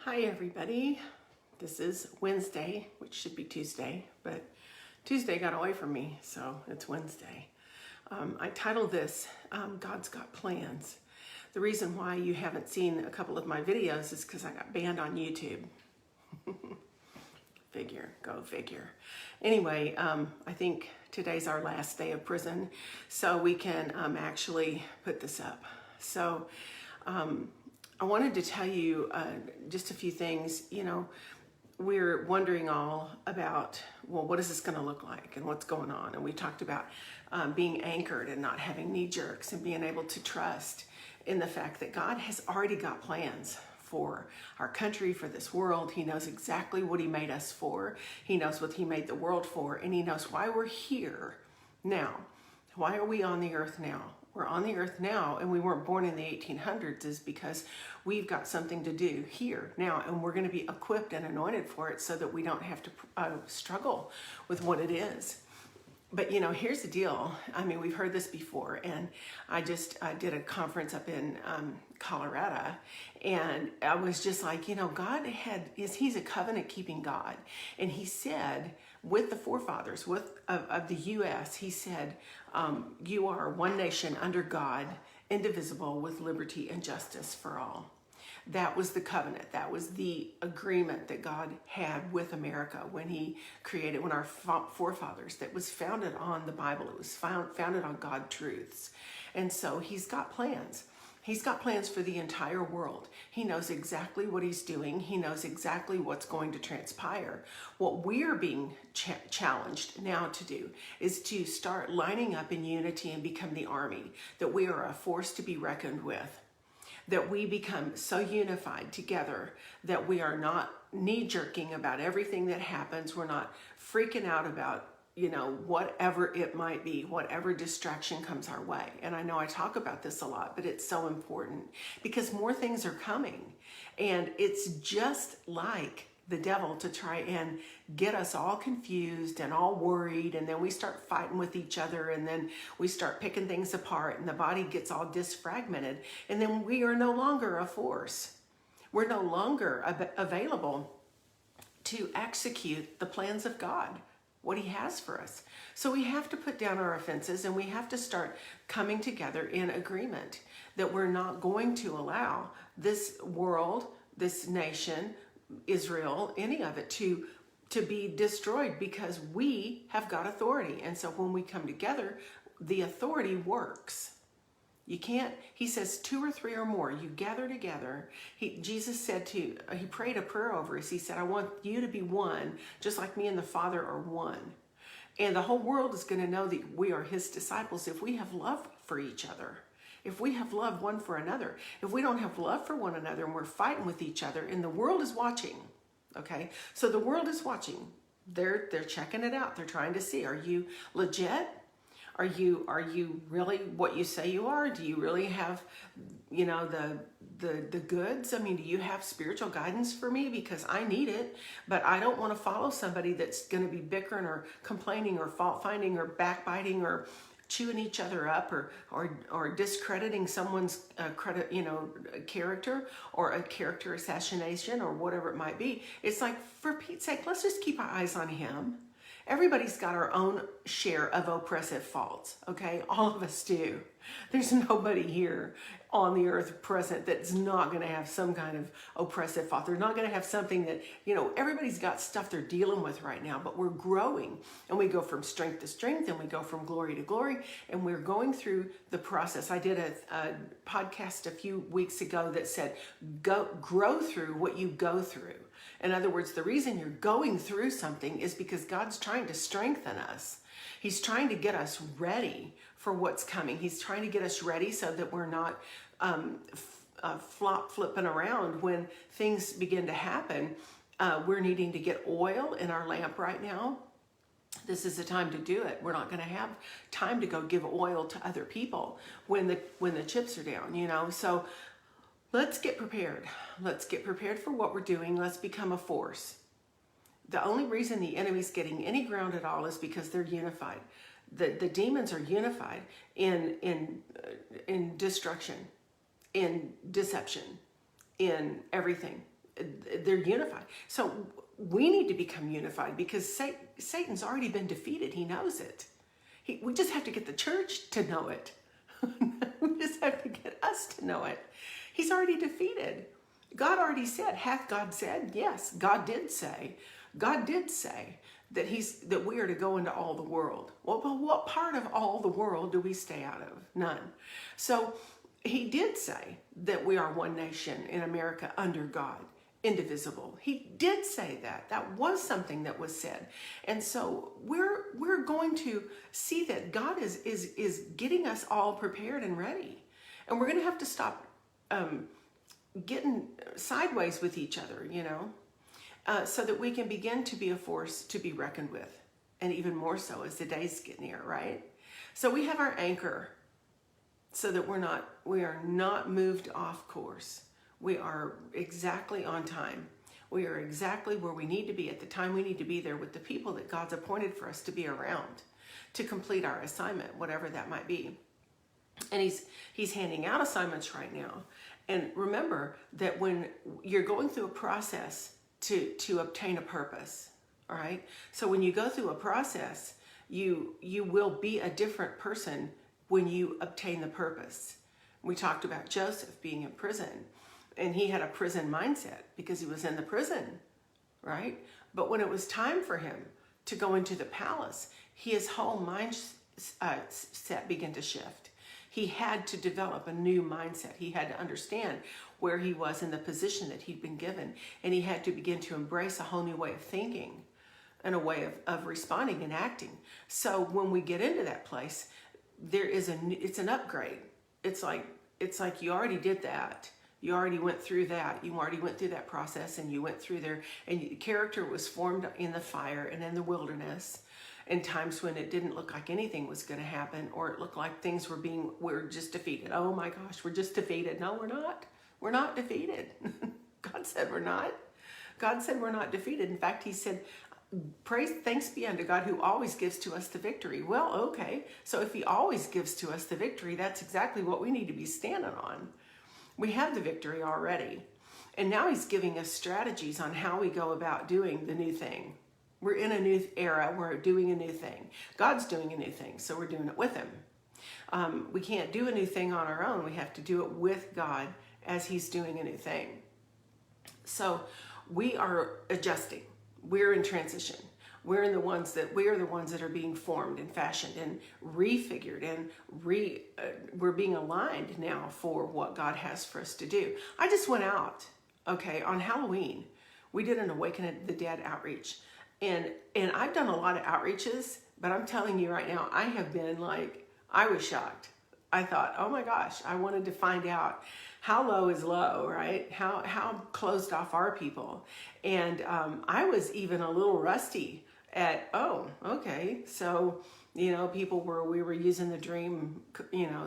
Hi everybody, this is Wednesday, which should be Tuesday, but Tuesday got away from me, so it's Wednesday. I titled this, God's Got Plans. The reason why you haven't seen a couple of my videos is because I got banned on YouTube. Go figure. Anyway, I think today's our last day of prison, so we can actually put this up. So I wanted to tell you just a few things. You know, we're wondering all about, well, what is this going to look like and what's going on? And we talked about being anchored and not having knee jerks and being able to trust in the fact that God has already got plans for our country, for this world. He knows exactly what he made us for. He knows what he made the world for, and he knows why we're here now. Why are we on the earth now? We're on the earth now, and we weren't born in the 1800s, is because we've got something to do here now, and we're going to be equipped and anointed for it so that we don't have to struggle with what it is. But, you know, here's the deal. I mean, we've heard this before, and I did a conference up in Colorado, and I was just like, you know, God he's a covenant-keeping God. And he said, with the forefathers of the U.S., he said, you are one nation under God, indivisible, with liberty and justice for all. That was the covenant. That was the agreement that God had with America when he created, when our forefathers, that was founded on the Bible. It was founded on God truths. And so he's got plans. He's got plans for the entire world. He knows exactly what he's doing. He knows exactly what's going to transpire. What we're being challenged now to do is to start lining up in unity and become the army, that we are a force to be reckoned with. That we become so unified together that we are not knee-jerking about everything that happens. We're not freaking out about, you know, whatever it might be, whatever distraction comes our way. And I know I talk about this a lot, but it's so important because more things are coming. And it's just like the devil to try and get us all confused and all worried, and then we start fighting with each other, and then we start picking things apart, and the body gets all disfragmented, and then we are no longer a force. We're no longer available to execute the plans of God, what he has for us. So we have to put down our offenses, and we have to start coming together in agreement that we're not going to allow this world, this nation, Israel, any of it to be destroyed, because we have got authority. And so when we come together, the authority works. You can't, he says, 2 or 3 or more, you gather together. Jesus said he prayed a prayer over us. He said, I want you to be one, just like me and the Father are one. And the whole world is going to know that we are his disciples if we have love for each other. If we have love one for another. If we don't have love for one another and we're fighting with each other, and the world is watching, okay? So the world is watching. They're checking it out. They're trying to see, are you legit? Are you really what you say you are? Do you really have, you know, the goods? I mean, do you have spiritual guidance for me? Because I need it, but I don't want to follow somebody that's going to be bickering or complaining or fault finding or backbiting or chewing each other up or discrediting someone's character, or a character assassination, or whatever it might be. It's like, for Pete's sake, let's just keep our eyes on him. Everybody's got our own share of oppressive faults, okay? All of us do. There's nobody here on the earth present that's not going to have some kind of oppressive fault. They're not going to have something that, you know, everybody's got stuff they're dealing with right now, but we're growing, and we go from strength to strength, and we go from glory to glory, and we're going through the process. I did a podcast a few weeks ago that said, grow through what you go through. In other words, the reason you're going through something is because God's trying to strengthen us. He's trying to get us ready for what's coming. He's trying to get us ready so that we're not flipping around when things begin to happen. We're needing to get oil in our lamp right now. This is the time to do it. We're not going to have time to go give oil to other people when the chips are down, you know. So let's get prepared. Let's get prepared for what we're doing. Let's become a force. The only reason the enemy's getting any ground at all is because they're unified. The demons are unified in destruction, in deception, in everything. they're unified. So we need to become unified because Satan's already been defeated. He knows it. We just have to get the church to know it. We just have to get us to know it. He's already defeated. God already said, hath God said? Yes, God did say. God did say that we are to go into all the world. Well, but what part of all the world do we stay out of? None. So he did say that we are one nation in America under God, indivisible. He did say that. That was something that was said. And so we're going to see that God is getting us all prepared and ready. And we're going to have to stop getting sideways with each other, so that we can begin to be a force to be reckoned with. And even more so as the days get near, right? So we have our anchor so that we are not moved off course. We are exactly on time. We are exactly where we need to be at the time we need to be there with the people that God's appointed for us to be around to complete our assignment, whatever that might be. And he's handing out assignments right now. And remember that when you're going through a process to obtain a purpose, all right? So when you go through a process, you will be a different person when you obtain the purpose. We talked about Joseph being in prison, and he had a prison mindset because he was in the prison, right? But when it was time for him to go into the palace, his whole mindset began to shift. He had to develop a new mindset. He had to understand where he was in the position that he'd been given, and he had to begin to embrace a whole new way of thinking and a way of responding and acting. So when we get into that place, it's an upgrade. It's like you already did that. You already went through that. You already went through that process, and you went through there, and character was formed in the fire and in the wilderness, in times when it didn't look like anything was going to happen, or it looked like things we're just defeated. Oh my gosh, we're just defeated. No, we're not. We're not defeated. God said we're not. God said we're not defeated. In fact, he said, thanks be unto God who always gives to us the victory. Well, okay. So if he always gives to us the victory, that's exactly what we need to be standing on. We have the victory already. And now he's giving us strategies on how we go about doing the new thing. We're in a new era. We're doing a new thing. God's doing a new thing, so we're doing it with him. We can't do a new thing on our own. We have to do it with God as he's doing a new thing. So we are adjusting. We're in transition. We are the ones that are being formed and fashioned and refigured, and we're being aligned now for what God has for us to do. I just went out, on Halloween. We did an Awaken the Dead outreach. And I've done a lot of outreaches, but I'm telling you right now, I have been I was shocked. I thought, oh my gosh, I wanted to find out how low is low, right? How closed off are people? And I was even a little rusty at, so, we were using the dream,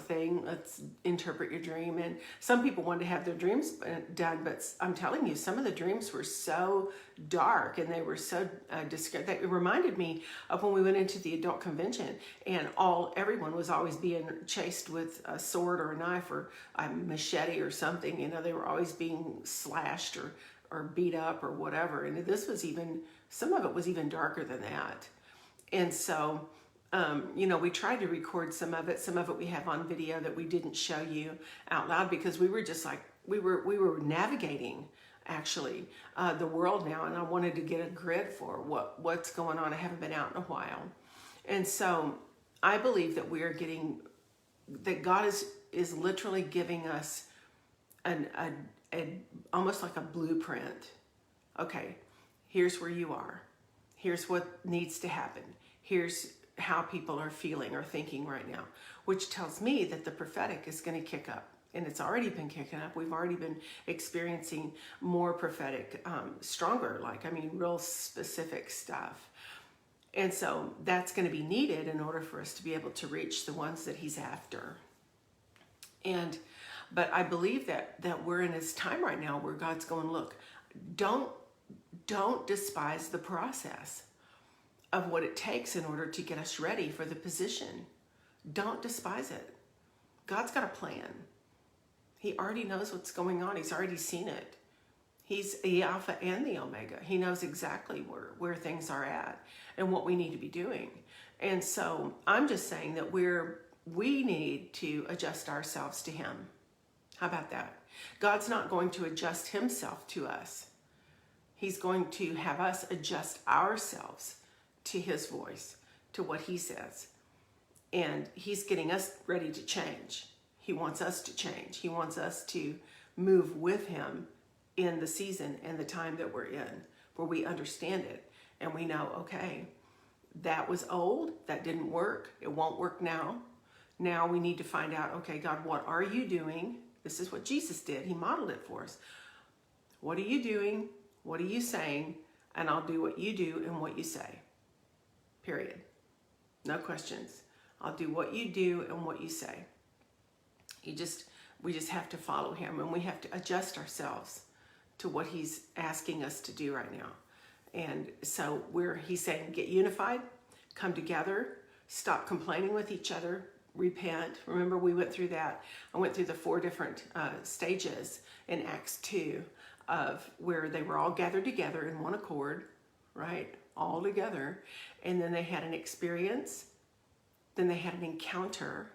thing, let's interpret your dream. And some people wanted to have their dreams done, but I'm telling you, some of the dreams were so dark and they were so it reminded me of when we went into the adult convention and everyone was always being chased with a sword or a knife or a machete or something. They were always being slashed or beat up or whatever. And some of it was even darker than that. And so, we tried to record some of it we have on video that we didn't show you out loud because we were just we were navigating actually the world now, and I wanted to get a grid for what's going on. I haven't been out in a while. And so I believe that that God is literally giving us almost like a blueprint. Okay, here's where you are. Here's what needs to happen. Here's how people are feeling or thinking right now, which tells me that the prophetic is going to kick up. And it's already been kicking up. We've already been experiencing more prophetic, stronger, real specific stuff. And so that's going to be needed in order for us to be able to reach the ones that he's after. But I believe that we're in his time right now where God's going, look, don't despise the process of what it takes in order to get us ready for the position. Don't despise it. God's got a plan. He already knows what's going on. He's already seen it. He's the Alpha and the Omega. He knows exactly where things are at and what we need to be doing. And so I'm just saying that we need to adjust ourselves to him. How about that? God's not going to adjust himself to us. He's going to have us adjust ourselves to his voice, to what he says. And he's getting us ready to change. He wants us to change. He wants us to move with him in the season and the time that we're in, where we understand it and we know, okay, that was old, that didn't work, it won't work now. Now we need to find out, okay, God, what are you doing? This is what Jesus did. He modeled it for us. What are you doing? What are you saying? And I'll do what you do and what you say. Period. No questions. I'll do what you do and what you say. We just have to follow him, and we have to adjust ourselves to what he's asking us to do right now. And so he's saying, get unified, come together, stop complaining with each other, repent. Remember, we went through that. I went through the 4 different stages in Acts 2 of where they were all gathered together in one accord, right? All together. And then they had an experience. Then they had an encounter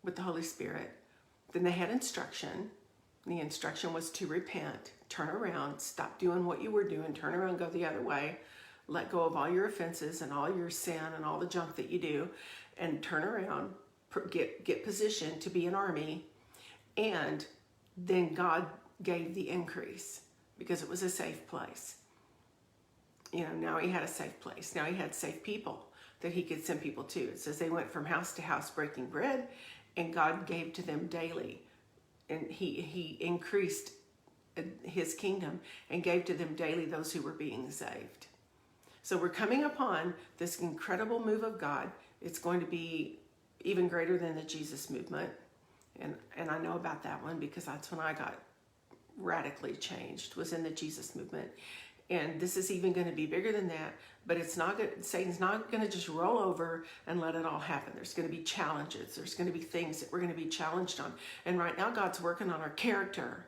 with the Holy Spirit. Then they had instruction. The instruction was to repent, turn around, stop doing what you were doing, turn around, go the other way, let go of all your offenses and all your sin and all the junk that you do, and turn around, get positioned to be an army. And then God gave the increase because it was a safe place. You know, now he had a safe place. Now he had safe people that he could send people to. It says they went from house to house breaking bread, and God gave to them daily. And he increased his kingdom and gave to them daily those who were being saved. So we're coming upon this incredible move of God. It's going to be even greater than the Jesus movement. And I know about that one because that's when I got radically changed, was in the Jesus movement. And this is even going to be bigger than that, but it's not good. Satan's not going to just roll over and let it all happen. There's going to be challenges. There's going to be things that we're going to be challenged on. And right now God's working on our character,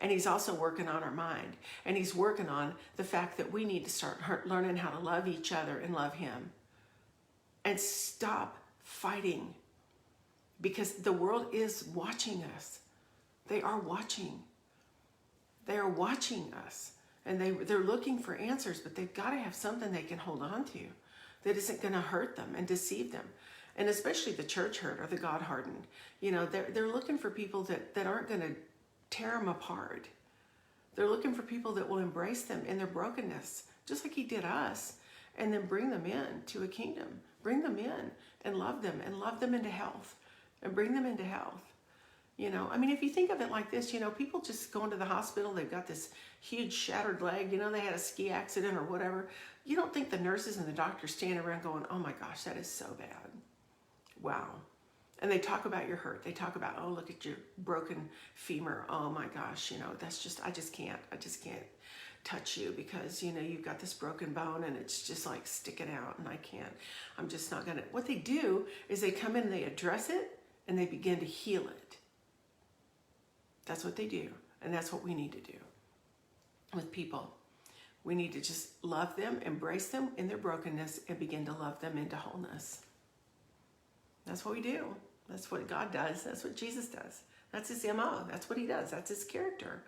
and he's also working on our mind, and he's working on the fact that we need to start learning how to love each other and love him and stop fighting, because the world is watching us. They are watching. They are watching us. And they're looking for answers, but they've got to have something they can hold on to that isn't going to hurt them and deceive them. And especially the church hurt or the God hardened. You know, they're looking for people that aren't going to tear them apart. They're looking for people that will embrace them in their brokenness, just like he did us, and then bring them in to a kingdom. Bring them in and love them into health and bring them into health. You know, I mean, if you think of it like this, you know, people just go into the hospital, they've got this huge shattered leg, you know, they had a ski accident or whatever. You don't think the nurses and the doctors standing around going, oh my gosh, that is so bad. Wow. And they talk about your hurt. They talk about, oh, look at your broken femur. Oh my gosh, you know, that's just, I just can't touch you because, you know, you've got this broken bone and it's just like sticking out and I'm just not gonna. What they do is they come in and they address it and they begin to heal it. That's what they do. And that's what we need to do with people. We need to just love them, embrace them in their brokenness, and begin to love them into wholeness. That's what we do. That's what God does. That's what Jesus does. That's his MO. That's what he does. That's his character.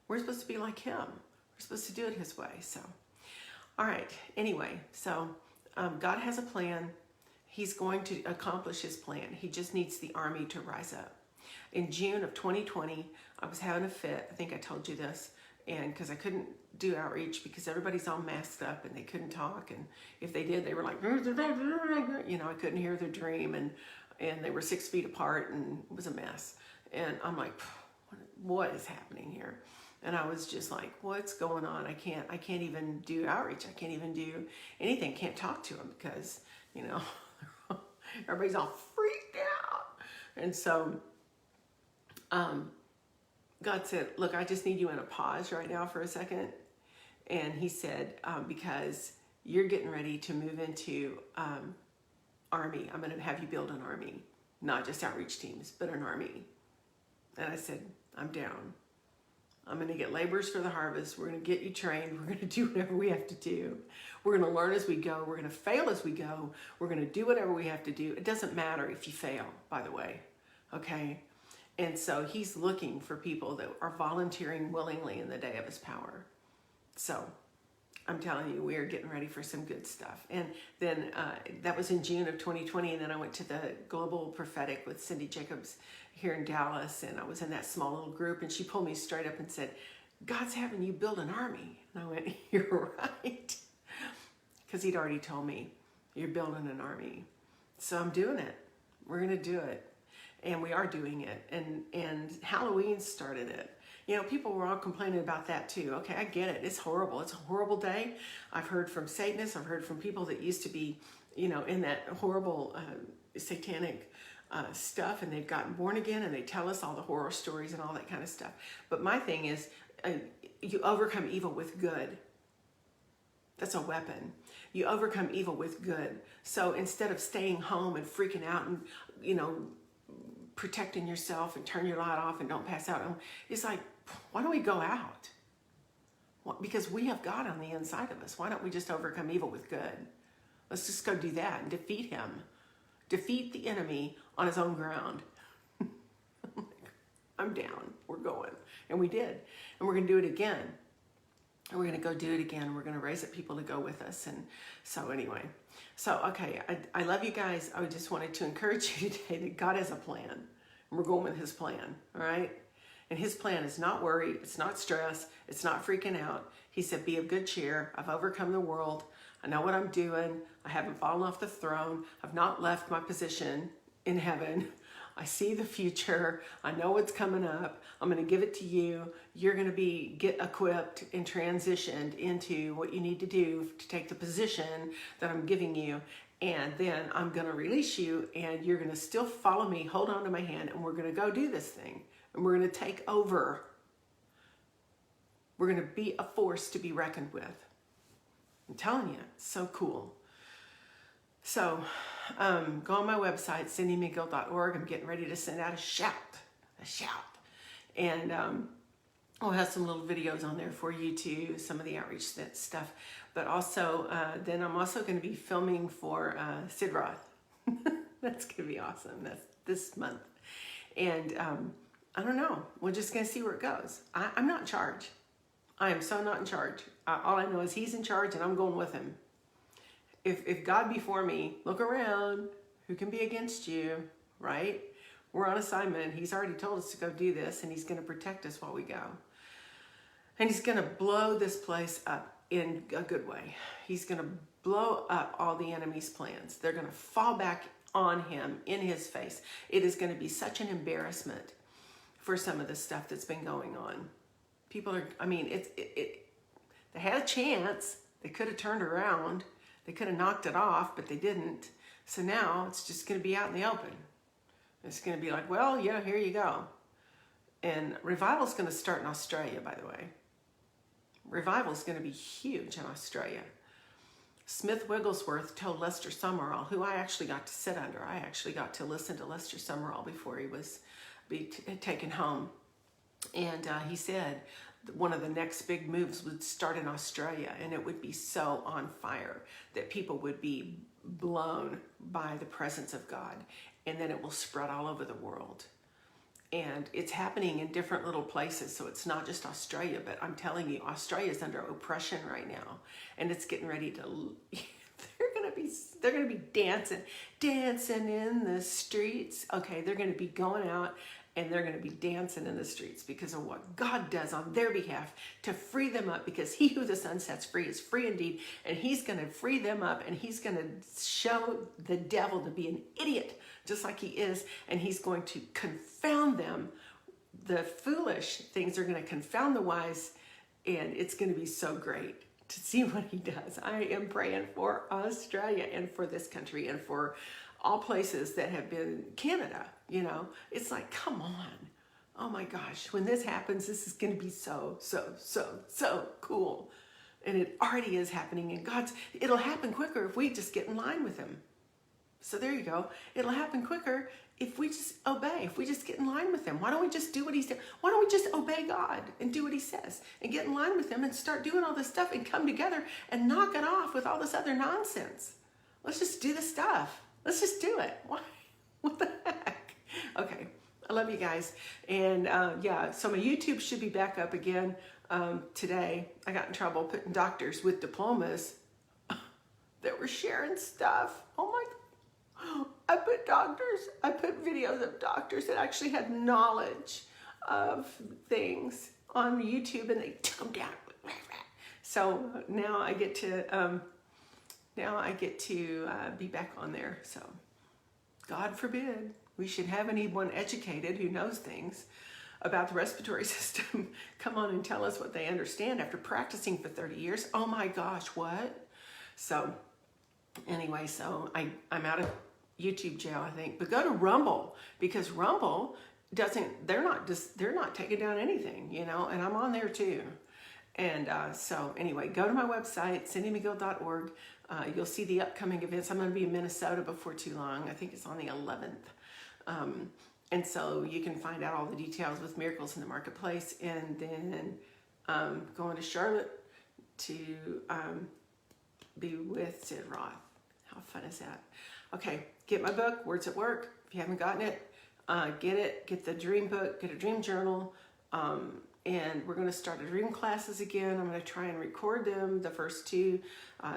We're supposed to be like him. We're supposed to do it his way. So, all right. Anyway, so God has a plan. He's going to accomplish his plan. He just needs the army to rise up. In June of 2020, I was having a fit. I think I told you this. And because I couldn't do outreach because everybody's all masked up and they couldn't talk. And if they did, they were like, you know, I couldn't hear their dream. And they were 6 feet apart and it was a mess. And I'm like, what is happening here? And I was just like, what's going on? I can't even do outreach. I can't even do anything. Can't talk to them because, you know, everybody's all freaked out. And so, God said, look, I just need you in a pause right now for a second. And he said, because you're getting ready to move into army. I'm going to have you build an army, not just outreach teams, but an army. And I said, I'm down. I'm going to get laborers for the harvest. We're going to get you trained. We're going to do whatever we have to do. We're going to learn as we go. We're going to fail as we go. We're going to do whatever we have to do. It doesn't matter if you fail, by the way. Okay? And so he's looking for people that are volunteering willingly in the day of his power. So I'm telling you, we are getting ready for some good stuff. And then that was in June of 2020. And then I went to the Global Prophetic with Cindy Jacobs here in Dallas. And I was in that small little group. And she pulled me straight up and said, God's having you build an army. And I went, you're right. Because he'd already told me, you're building an army. So I'm doing it. We're going to do it. And we are doing it. And Halloween started it. You know, people were all complaining about that too. Okay, I get it. It's horrible. It's a horrible day. I've heard from Satanists. I've heard from people that used to be, you know, in that horrible satanic stuff, and they've gotten born again, and they tell us all the horror stories and all that kind of stuff. But my thing is, you overcome evil with good. That's a weapon. You overcome evil with good. So instead of staying home and freaking out and, you know, protecting yourself and turn your light off and don't pass out, it's like, why don't we go out? Well, because we have God on the inside of us. Why don't we just overcome evil with good? Let's just go do that and defeat him. Defeat the enemy on his own ground. I'm down. We're going. And we did. And we're going to do it again. And we're going to go do it again. We're going to raise up people to go with us. And so anyway. So, okay. I love you guys. I just wanted to encourage you today that God has a plan. And we're going with his plan. All right? And his plan is not worry. It's not stress. It's not freaking out. He said, be of good cheer. I've overcome the world. I know what I'm doing. I haven't fallen off the throne. I've not left my position in heaven. I see the future. I know what's coming up. I'm going to give it to you. You're going to get equipped and transitioned into what you need to do to take the position that I'm giving you. And then I'm going to release you, and you're going to still follow me, hold on to my hand, and we're going to go do this thing. And we're going to take over. We're going to be a force to be reckoned with. I'm telling you, it's so cool. So go on my website, cindymegill.org. I'm getting ready to send out a shout. And I'll have some little videos on there for you too, some of the outreach stuff. But also, then I'm also going to be filming for Sid Roth. That's going to be awesome. That's this month. And I don't know. We're just going to see where it goes. I'm not in charge. I am so not in charge. All I know is he's in charge, and I'm going with him. If God be for me, look around. Who can be against you, right? We're on assignment. He's already told us to go do this, and he's going to protect us while we go. And he's going to blow this place up in a good way. He's going to blow up all the enemy's plans. They're going to fall back on him in his face. It is going to be such an embarrassment for some of the stuff that's been going on. People are, I mean, they had a chance. They could have turned around. They could have knocked it off, but they didn't. So now it's just going to be out in the open. It's going to be like, well, yeah, here you go. And revival's going to start in Australia, by the way. Revival's going to be huge in Australia. Smith Wigglesworth told Lester Sumrall, who I actually got to sit under. I actually got to listen to Lester Sumrall before he was taken home. And he said one of the next big moves would start in Australia, and it would be so on fire that people would be blown by the presence of God, and then it will spread all over the world. And it's happening in different little places, so it's not just Australia, but I'm telling you, Australia is under oppression right now, and it's getting ready to they're gonna be dancing in the streets. Okay, they're gonna be going out and they're going to be dancing in the streets because of what God does on their behalf to free them up, because he who the Son sets free is free indeed. And he's going to free them up, and he's going to show the devil to be an idiot just like he is. And he's going to confound them. The foolish things are going to confound the wise, and it's going to be so great to see what he does. I am praying for Australia and for this country and for all places that have been Canada. You know, it's like, come on. Oh my gosh, when this happens, this is going to be so cool. And it already is happening. And it'll happen quicker if we just get in line with him. So there you go. It'll happen quicker if we just obey, if we just get in line with him? Why don't we just do what he said? Why don't we just obey God and do what he says and get in line with him and start doing all this stuff and come together and knock it off with all this other nonsense? Let's just do the stuff. Let's just do it. Why? What the heck? Okay. I love you guys. And yeah, so my YouTube should be back up again today. I got in trouble putting doctors with diplomas that were sharing stuff. Oh my God. I put videos of doctors that actually had knowledge of things on YouTube, and they took them down. So now I get to be back on there. So God forbid we should have anyone educated who knows things about the respiratory system come on and tell us what they understand after practicing for 30 years. Oh my gosh, what? So anyway, so I'm out of YouTube jail, I think. But go to Rumble, because Rumble they're not taking down anything, you know, and I'm on there too. And so anyway, go to my website, cindymcgill.org. You'll see the upcoming events. I'm going to be in Minnesota before too long. I think it's on the 11th. And so you can find out all the details with Miracles in the Marketplace. And then going to Charlotte to be with Sid Roth. How fun is that? Okay, get my book, Words at Work. If you haven't gotten it, get it. Get the dream book, get a dream journal. And we're going to start dream classes again. I'm going to try and record them, the first two,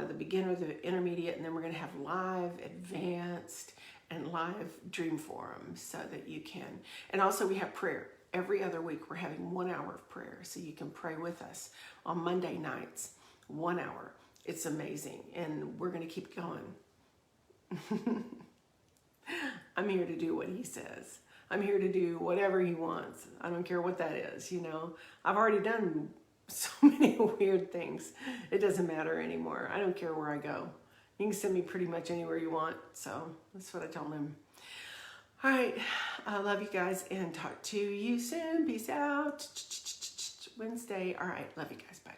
the beginner, the intermediate, and then we're going to have live, advanced, and live dream forums so that you can. And also we have prayer. Every other week we're having 1 hour of prayer, so you can pray with us on Monday nights, 1 hour. It's amazing, and we're going to keep going. I'm here to do what he says. I'm here to do whatever he wants. I don't care what that is, you know. I've already done so many weird things. It doesn't matter anymore. I don't care where I go. You can send me pretty much anywhere you want. So that's what I told him. All right. I love you guys and talk to you soon. Peace out. Wednesday. All right. Love you guys. Bye.